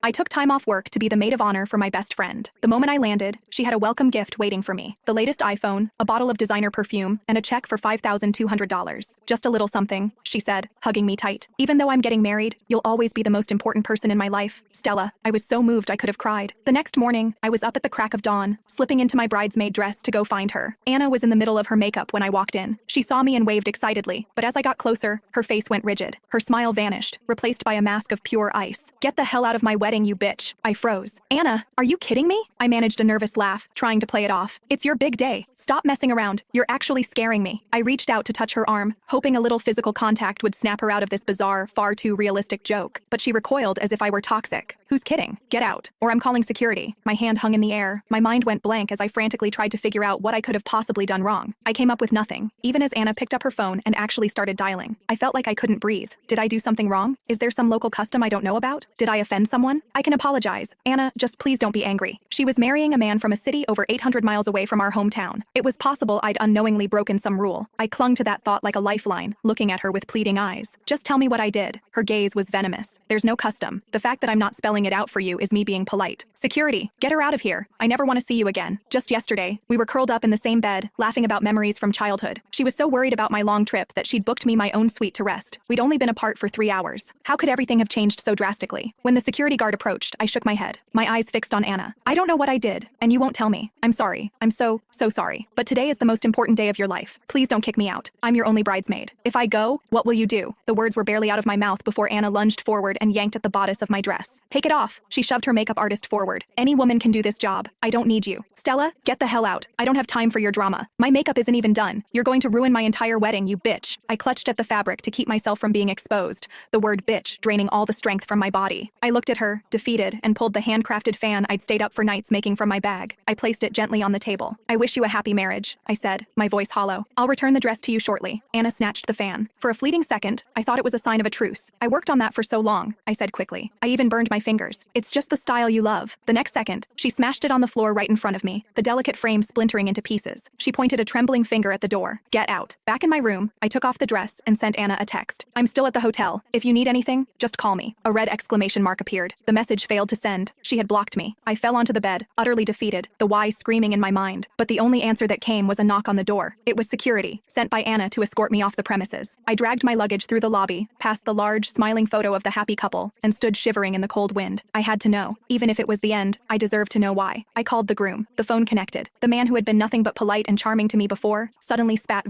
I took time off work to be the maid of honor for my best friend. The moment I landed, she had a welcome gift waiting for me. The latest iPhone, a bottle of designer perfume, and a check for $5,200. Just a little something, she said, hugging me tight. Even though I'm getting married, you'll always be the most important person in my life, Stella. I was so moved I could have cried. The next morning, I was up at the crack of dawn, slipping into my bridesmaid dress to go find her. Anna was in the middle of her makeup when I walked in. She saw me and waved excitedly, but as I got closer, her face went rigid. Her smile vanished, replaced by a mask of pure ice. "Get the hell out of my wedding, you bitch." I froze. "Anna, are you kidding me?" I managed a nervous laugh, trying to play it off. "It's your big day. Stop messing around. You're actually scaring me." I reached out to touch her arm, hoping a little physical contact would snap her out of this bizarre, far too realistic joke. But she recoiled as if I were toxic. "Who's kidding? Get out, or I'm calling security." My hand hung in the air. My mind went blank as I frantically tried to figure out what I could have possibly done wrong. I came up with nothing, even as Anna picked up her phone and actually started dialing. I felt like I couldn't breathe. Did I do something wrong? Is there some local custom I don't know about? Did I offend someone? I can apologize. Anna, just please don't be angry. She was marrying a man from a city over 800 miles away from our hometown. It was possible I'd unknowingly broken some rule. I clung to that thought like a lifeline, looking at her with pleading eyes. "Just tell me what I did." Her gaze was venomous. "There's no custom. The fact that I'm not spelling it out for you is me being polite. Security, get her out of here. I never want to see you again." Just yesterday, we were curled up in the same bed, laughing about memories from childhood. She was so worried about my long trip that she'd booked me my own suite to rest. We'd only been apart for 3 hours. How could everything have changed so drastically? When the security guard approached, I shook my head, my eyes fixed on Anna. "I don't know what I did, and you won't tell me. I'm sorry. I'm so sorry. But today is the most important day of your life. Please don't kick me out. I'm your only bridesmaid. If I go, what will you do?" The words were barely out of my mouth before Anna lunged forward and yanked at the bodice of my dress. "Take it off." She shoved her makeup artist forward. "Any woman can do this job. I don't need you. Stella, get the hell out. I don't have time for your drama. My makeup isn't even done. You're going to ruin my entire wedding, you bitch." I clutched at the fabric to keep myself from being exposed, the word bitch draining all the strength from my body. I looked at her, defeated, and pulled the handcrafted fan I'd stayed up for nights making from my bag. I placed it gently on the table. "I wish you a happy marriage," I said, my voice hollow. "I'll return the dress to you shortly." Anna snatched the fan. For a fleeting second, I thought it was a sign of a truce. "I worked on that for so long," I said quickly. "I even burned my fingers. It's just the style you love." The next second, she smashed it on the floor right in front of me, the delicate frame splintering into pieces. She pointed a trembling finger at the door. "Get out." Back in my room, I took off the dress and sent Anna a text. "I'm still at the hotel. If you need anything, just call me." A red exclamation mark appeared. The message failed to send. She had blocked me. I fell onto the bed, utterly defeated, the why screaming in my mind. But the only answer that came was a knock on the door. It was security, sent by Anna to escort me off the premises. I dragged my luggage through the lobby, past the large, smiling photo of the happy couple, and stood shivering in the cold wind. I had to know. Even if it was the end, I deserved to know why. I called the groom. The phone connected. The man who had been nothing but polite and charming to me before, suddenly spat